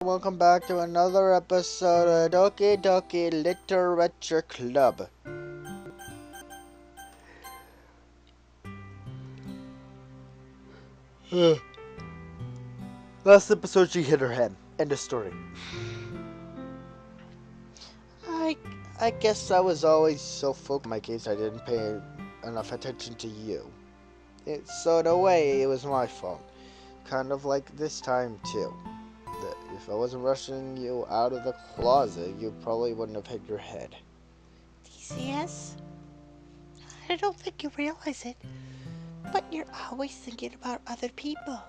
Welcome back to another episode of Doki Doki Literature Club. Last episode she hit her head. End of story. I guess I was always so focused on my case I didn't pay enough attention to you. So in a way, it was my fault. Kind of like this time too. If I wasn't rushing you out of the closet, you probably wouldn't have hit your head. DCS? I don't think you realize it, but you're always thinking about other people.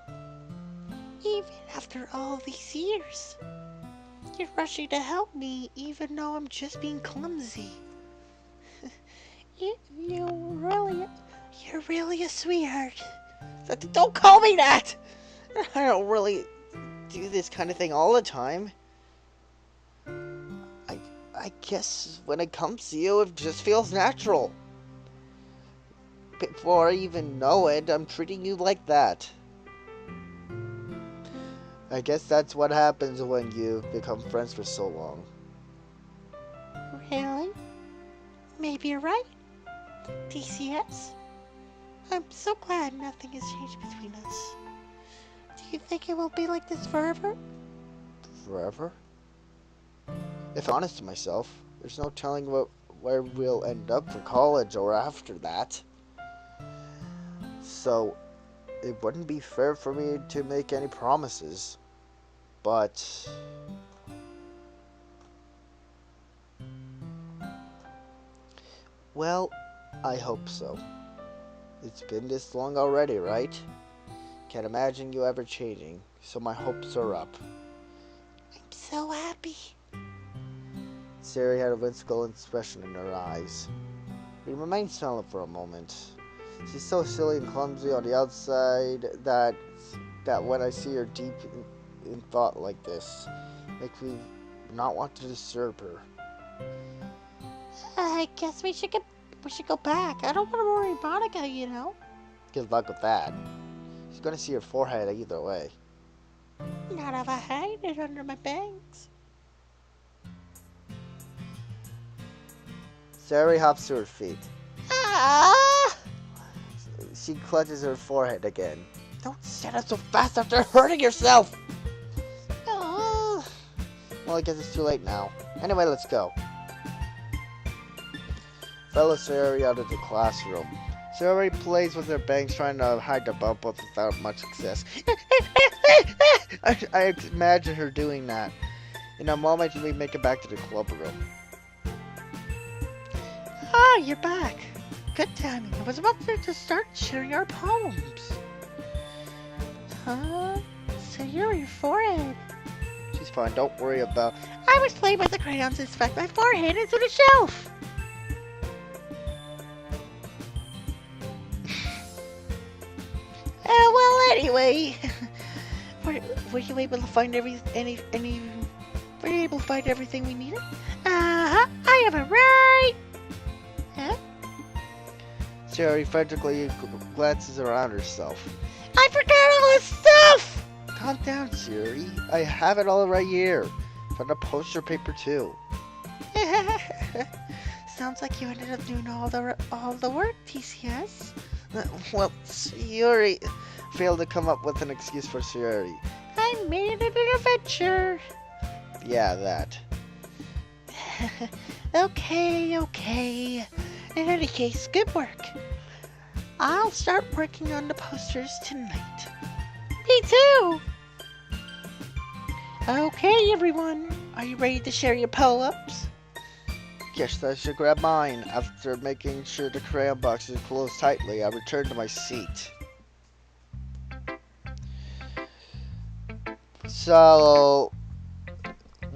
Even after all these years. You're rushing to help me, even though I'm just being clumsy. You're really a sweetheart. Don't call me that! I don't really do this kind of thing all the time. I guess when it comes to you, it just feels natural. Before I even know it, I'm treating you like that. I guess that's what happens when you've become friends for so long. Really? Maybe you're right. DCS? I'm so glad nothing has changed between us. Do you think it will be like this forever? Forever? If I'm honest to myself, there's no telling where we'll end up for college or after that. So, it wouldn't be fair for me to make any promises. But well, I hope so. It's been this long already, right? Can't imagine you ever changing, so my hopes are up. I'm so happy. Sari had a whimsical expression in her eyes. We remained silent for a moment. She's so silly and clumsy on the outside that when I see her deep in thought like this, makes me not want to disturb her. I guess we should go back. I don't want to worry Monica, you know. Good luck with that. She's gonna see your forehead either way. Not if I hide it under my bangs. Sari hops to her feet. Ah! She clutches her forehead again. Don't stand up so fast after hurting yourself! Oh. Well, I guess it's too late now. Anyway, let's go. Follow Sari out of the classroom. Sari plays with her bangs, trying to hide the bump without much success. I imagine her doing that. In a moment, we make it back to the club room. Ah, you're back. Good timing. I was about to start sharing our poems. Huh? So you're your forehead. She's fine, don't worry about... I was playing with the crayons and smacked my forehead into the shelf. Well, anyway, were you able to find everything we needed? I have it right. Huh? Sari frantically glances around herself. I forgot all this stuff. Calm down, Sari. I have it all right here. Found a poster paper too. Sounds like you ended up doing all the work, TCS. Well, Sari failed to come up with an excuse for Sari. I made it an adventure. Yeah, that. Okay. In any case, good work. I'll start working on the posters tonight. Me too. Okay, everyone. Are you ready to share your poems? Guess I should grab mine. After making sure the crayon box is closed tightly, I return to my seat. So,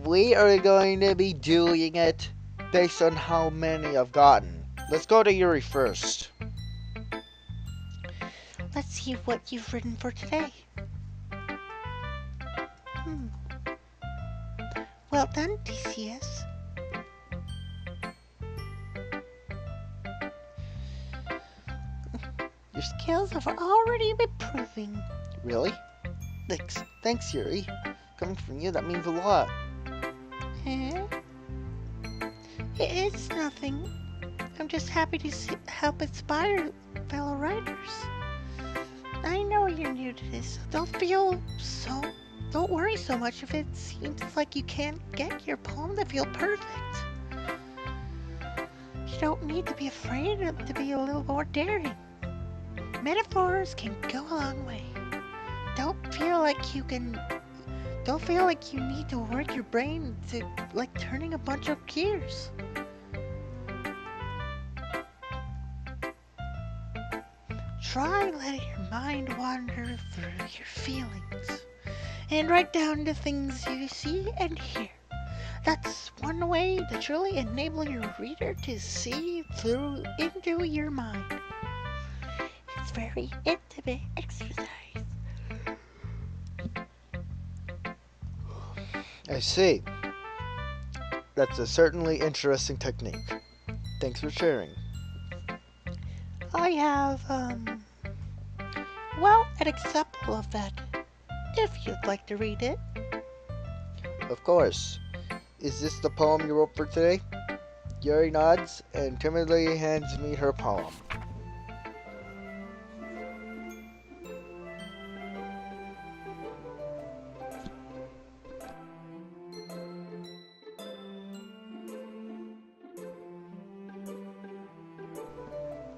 we are going to be doing it based on how many I've gotten. Let's go to Yuri first. Let's see what you've written for today. Well done, TCS. Your skills have already been improving. Really? Thanks, Yuri. Coming from you, that means a lot. Eh? It's nothing. I'm just happy to help inspire fellow writers. I know you're new to this, so don't worry so much if it seems like you can't get your poem to feel perfect. You don't need to be afraid to be a little more daring. Metaphors can go a long way. Don't feel like you need to work your brain to like turning a bunch of gears. Try letting your mind wander through your feelings and write down the things you see and hear. That's one way to truly enable your reader to see through into your mind. It's very intimate exercise. I see. That's a certainly interesting technique. Thanks for sharing. I have, well, an example of that, if you'd like to read it. Of course. Is this the poem you wrote for today? Yuri nods and timidly hands me her poem.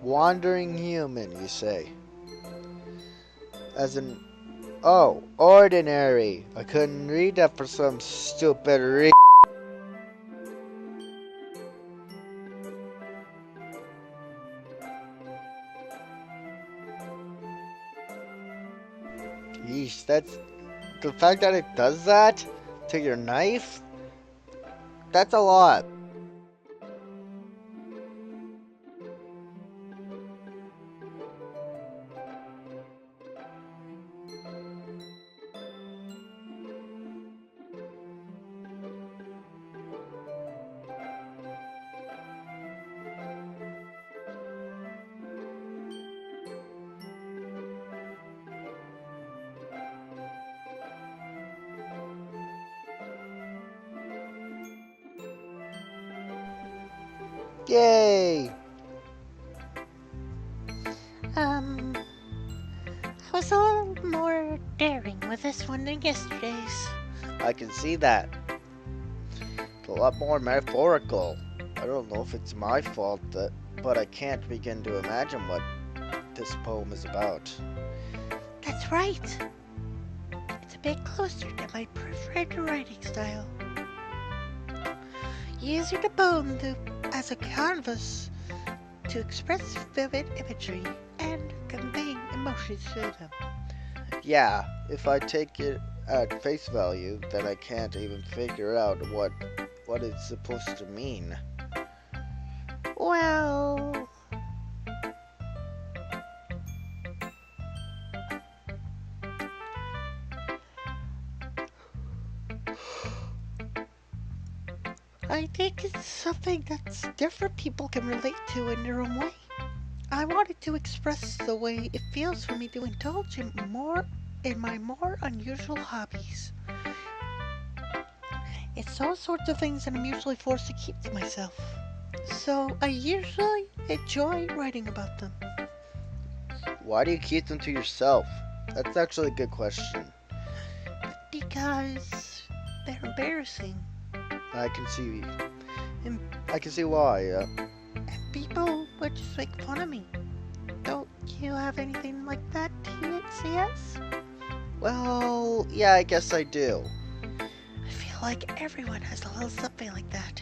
Wandering human, you say? As in, oh, ordinary. I couldn't read that for some stupid reason. Yeesh, that's the fact that it does that to your knife. That's a lot. Yay! I was a little more daring with this one than yesterday's. I can see that. It's a lot more metaphorical. I don't know if it's my fault, but I can't begin to imagine what this poem is about. That's right. It's a bit closer to my preferred writing style. Using the poem as a canvas to express vivid imagery and conveying emotions to them. Yeah, if I take it at face value, then I can't even figure out what it's supposed to mean. Well, I think it's something that different people can relate to in their own way. I wanted to express the way it feels for me to indulge in my more unusual hobbies. It's all sorts of things that I'm usually forced to keep to myself. So I usually enjoy writing about them. Why do you keep them to yourself? That's actually a good question. Because they're embarrassing. I can see. And, I can see why. and people would just make fun of me. Don't you have anything like that, TCS? Well, yeah, I guess I do. I feel like everyone has a little something like that.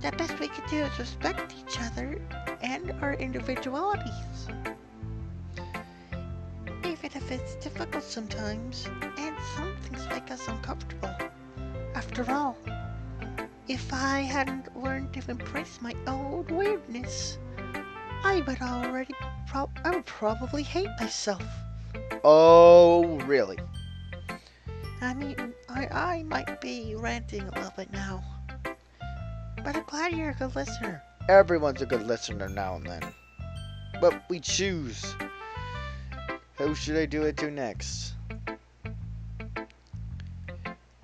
The best we can do is respect each other and our individualities. Even if it's difficult sometimes, and some things make us uncomfortable. After all, if I hadn't learned to embrace my own weirdness, I would probably hate myself. Oh, really? I mean, I might be ranting a little bit now, but I'm glad you're a good listener. Everyone's a good listener now and then. But we choose Who should I do it to next?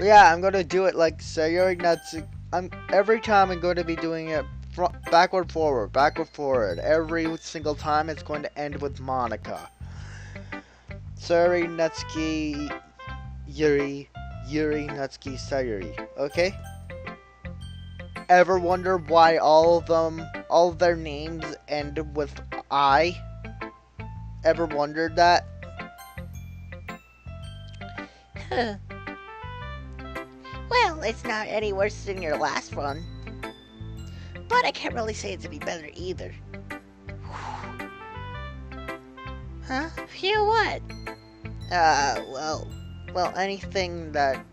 Yeah, I'm gonna do it like Sayori Natsuki. Every time I'm going to be doing it backward, forward, backward, forward. Every single time it's going to end with Monica. Sayori Natsuki Yuri Natsuki Sayori. Okay? Ever wonder why all of their names end with I? Ever wondered that? Huh. Well, it's not any worse than your last one. But I can't really say it's any better either. Huh? Phew, what? Anything that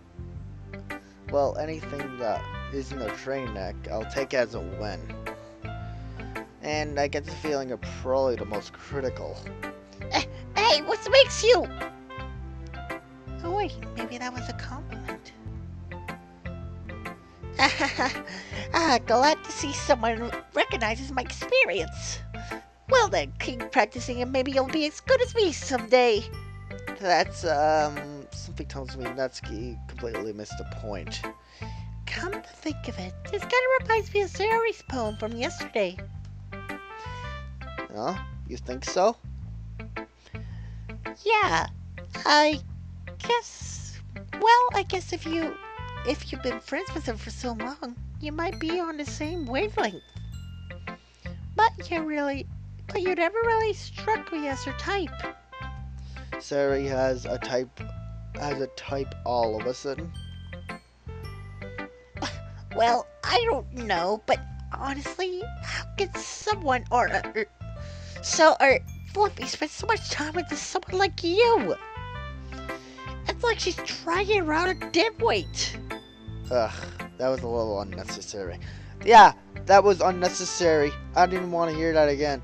isn't a train wreck, I'll take as a win. And I get the feeling you're probably the most critical. Hey, what makes you? Oh wait, maybe that was a compliment. Glad to see someone recognizes my experience. Well then, keep practicing and maybe you'll be as good as me someday. That's, something tells me Natsuki completely missed the point. Come to think of it, this kind of reminds me of Sayori's poem from yesterday. Huh? You think so? Yeah, I guess if you've been friends with her for so long, you might be on the same wavelength. But you never really struck me as her type. Sayori has a type all of a sudden. Well, I don't know, but honestly, how could someone Fluffy spend so much time with someone like you? It's like she's trying around a dimwit. Ugh, that was a little unnecessary. Yeah, that was unnecessary. I didn't want to hear that again.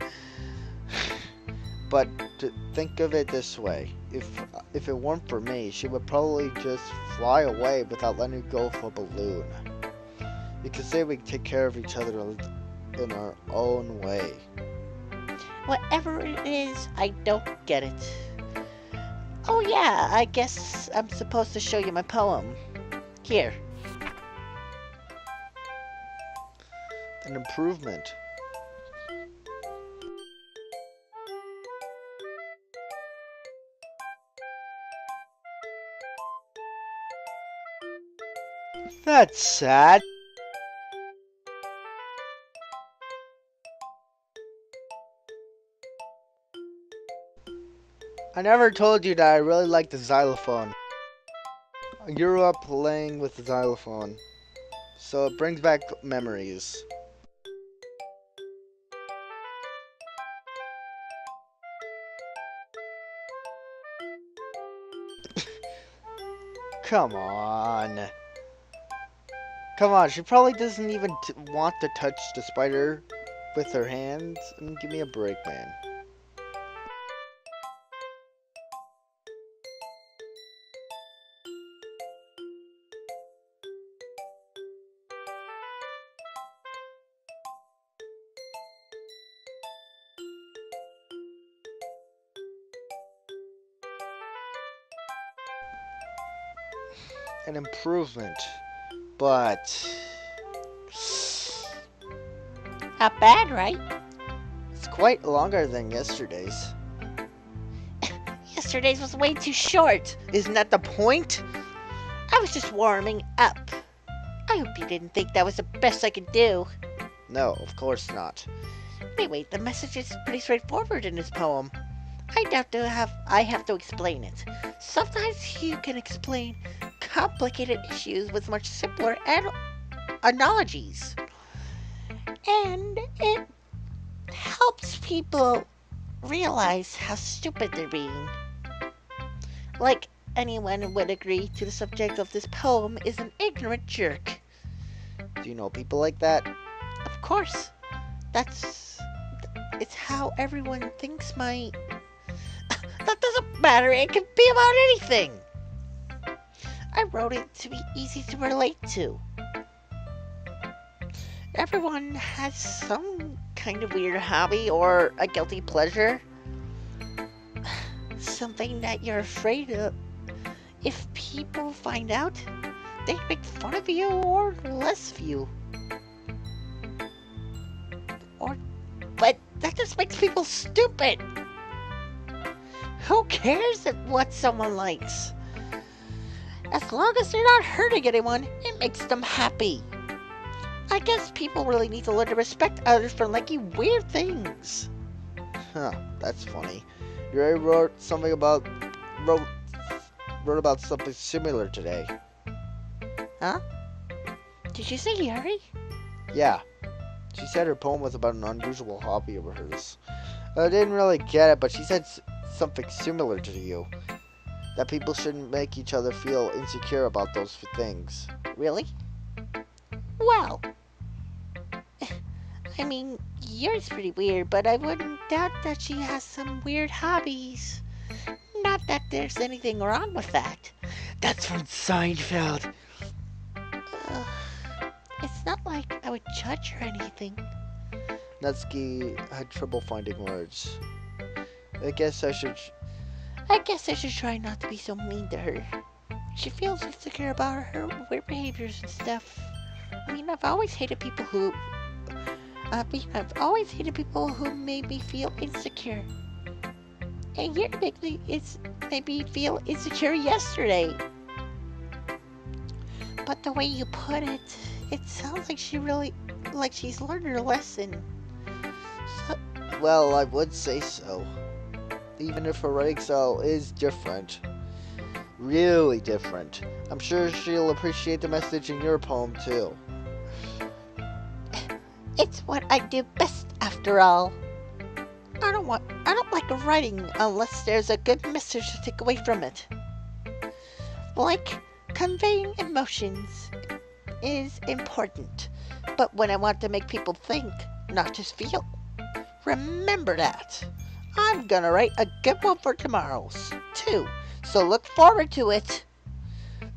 But to think of it this way, if it weren't for me, she would probably just fly away without letting go of a balloon. Because they would take care of each other in our own way. Whatever it is, I don't get it. Oh yeah, I guess I'm supposed to show you my poem. Here. An improvement. That's sad. I never told you that I really like the xylophone. I grew up playing with the xylophone, so it brings back memories. Come on. Come on, she probably doesn't even want to touch the spider with her hands. I mean, give me a break, man. An improvement, but Not bad, right? it's quite longer than yesterday's. Yesterday's was way too short. Isn't that the point? I was just warming up. I hope you didn't think that was the best I could do. No, of course not. Wait, the message is pretty straightforward in this poem. I have to explain it. Sometimes you can explain complicated issues with much simpler analogies. And it helps people realize how stupid they're being. Like anyone would agree to the subject of this poem is an ignorant jerk. Do you know people like that? Of course. It's how everyone thinks my... That doesn't matter, it can be about anything. I wrote it to be easy to relate to. Everyone has some kind of weird hobby or a guilty pleasure. something that you're afraid of. If people find out, they'd make fun of you or less of you. But that just makes people stupid. Who cares what someone likes? As long as they're not hurting anyone, it makes them happy. I guess people really need to learn to respect others for liking weird things. Huh, that's funny. Yuri wrote about something similar today. Huh? Did you say Yuri? Yeah. She said her poem was about an unusual hobby of hers. I didn't really get it, but she said something similar to you. That people shouldn't make each other feel insecure about those things. Really? Well, I mean, Yuri's pretty weird, but I wouldn't doubt that she has some weird hobbies. Not that there's anything wrong with that. That's from Seinfeld. It's not like I would judge her or anything. Natsuki had trouble finding words. I guess I should try not to be so mean to her. She feels insecure about her weird behaviors and stuff. I mean, I've always hated people who made me feel insecure. And you made me feel insecure yesterday. But the way you put it, it sounds like she's learned her lesson. So, well, I would say so. Even if her writing style is different. Really different. I'm sure she'll appreciate the message in your poem too. It's what I do best after all. I don't like writing unless there's a good message to take away from it. Like conveying emotions is important, but when I want to make people think, not just feel. Remember that. I'm gonna write a good one for tomorrow's too, so look forward to it.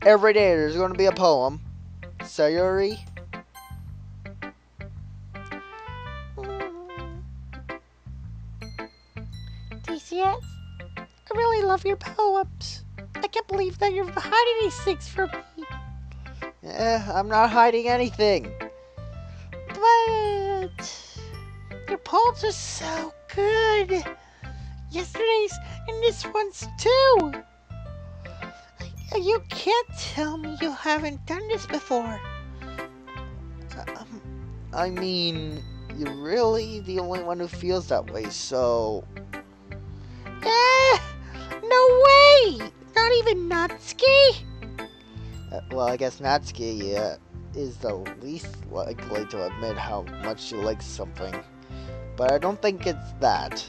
Every day there's going to be a poem. Sayuri. DCS, I really love your poems. I can't believe that you're hiding these things from me. I'm not hiding anything. But your poems are so good. Yesterday's and this one's too. You can't tell me you haven't done this before. I mean, you're really the only one who feels that way, so... No way! Not even Natsuki? Well, I guess Natsuki is the least likely to admit how much she likes something. But I don't think it's that.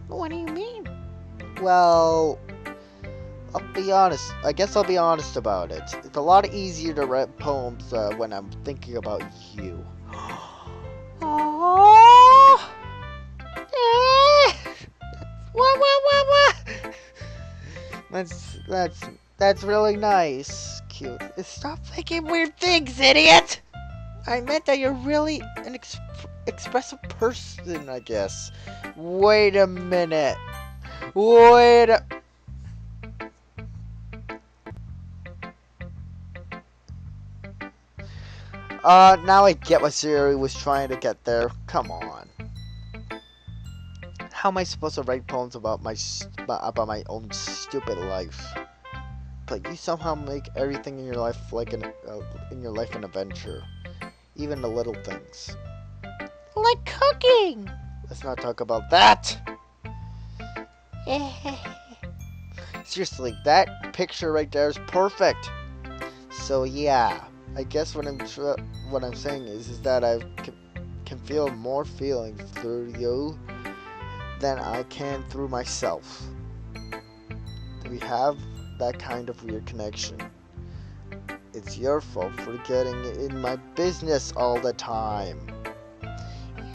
What do you mean? Well, I'll be honest. I guess I'll be honest about it. It's a lot easier to write poems when I'm thinking about you. Oh! What? That's really nice. Cute. Stop thinking weird things, idiot! I meant that you're really an expressive person, I guess. Wait a minute. Wait a... Now I get what Siri was trying to get there. Come on. How am I supposed to write poems about my own stupid life? But you somehow make everything in your life like an adventure, even the little things. Like cooking. Let's not talk about that. Seriously, that picture right there is perfect. So yeah, I guess what I'm saying is that I can feel more feelings through you than I can through myself. We have that kind of weird connection. It's your fault for getting in my business all the time.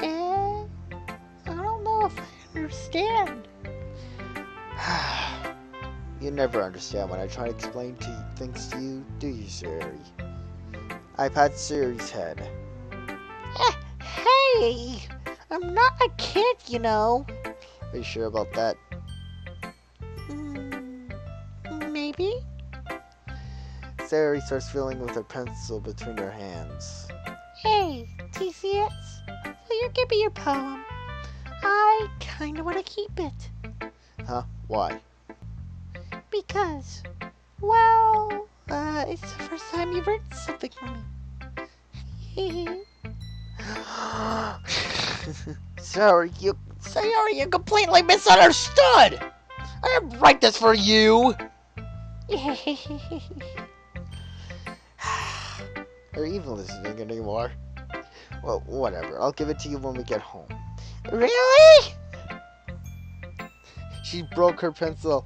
I don't know if I understand. You never understand when I try to explain things to you, do you, Siri? I've had Siri's head. Hey! I'm not a kid, you know. Are you sure about that? maybe? Sayori starts feeling with her pencil between her hands. Hey, TCS, will you give me your poem? I kinda wanna keep it. Huh? Why? Because, well, it's the first time you've written something for me. Sayori, you completely misunderstood! I didn't write this for you! Are you even listening anymore? Well, whatever. I'll give it to you when we get home. Really? She broke her pencil.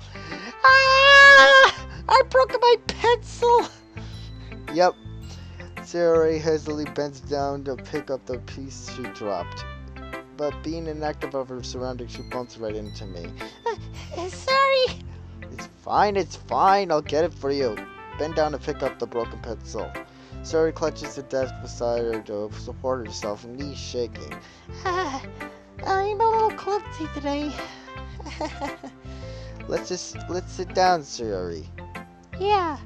Ah! I broke my pencil! Yep. Sayori hastily bends down to pick up the piece she dropped. But being inactive of her surroundings, she bumps right into me. Sorry. It's fine. I'll get it for you. Bend down to pick up the broken pencil. Sayori clutches the desk beside her to support herself, knees shaking. I'm a little clumsy today. Let's sit down, Sayori. Yeah.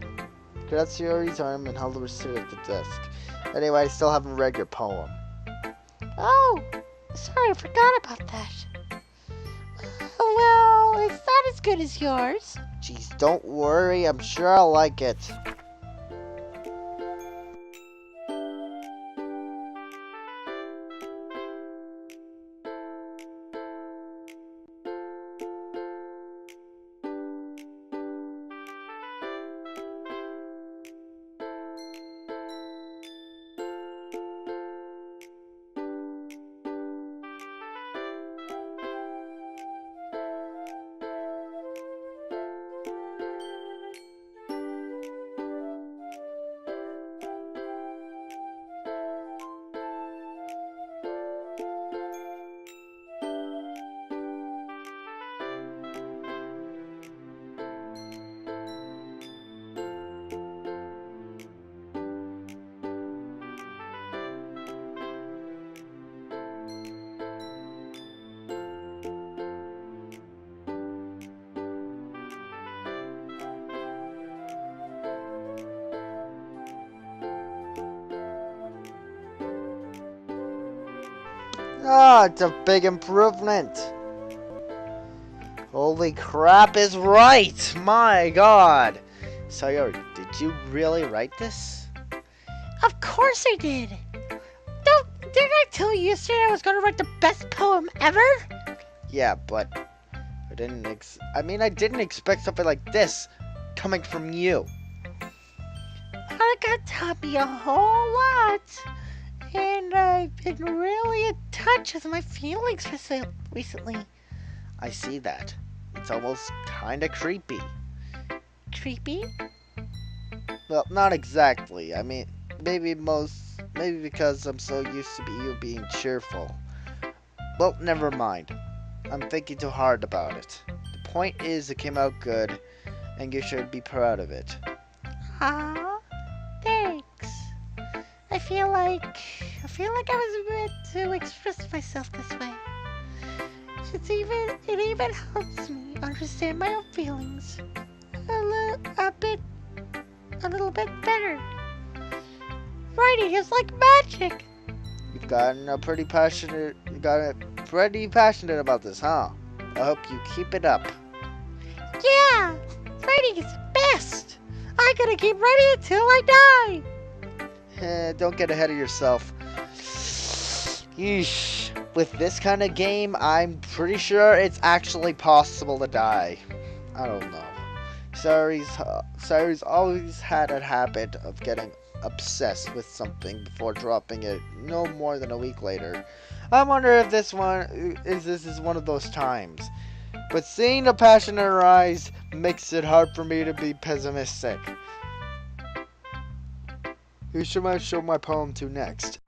Grab Sayori's arm and help her sit at the desk. Anyway, I still haven't read your poem. Oh, sorry, I forgot about that. Well, it's not as good as yours. Jeez, don't worry. I'm sure I'll like it. Ah, it's a big improvement. Holy crap is right! My god! Sayori, did you really write this? Of course I did. Didn't I tell you yesterday I was going to write the best poem ever? Yeah, but I didn't expect something like this coming from you. Monica taught me a whole lot. And I've been really in touch with my feelings recently. I see that. It's almost kinda creepy. Creepy? Well, not exactly. Maybe because I'm so used to you being cheerful. Well, never mind. I'm thinking too hard about it. The point is, it came out good, and you should be proud of it. Aw, thanks. I feel like I was meant to express myself this way. It even helps me understand my own feelings a little bit better. Writing is like magic. You've gotten pretty passionate about this, huh? I hope you keep it up. Yeah, writing is the best. I'm gonna keep writing until I die. Don't get ahead of yourself. Yeesh. With this kind of game, I'm pretty sure it's actually possible to die. I don't know. Sayori's always had a habit of getting obsessed with something before dropping it no more than a week later. I wonder if this is one of those times. But seeing the passion in her eyes makes it hard for me to be pessimistic. Who should I show my poem to next?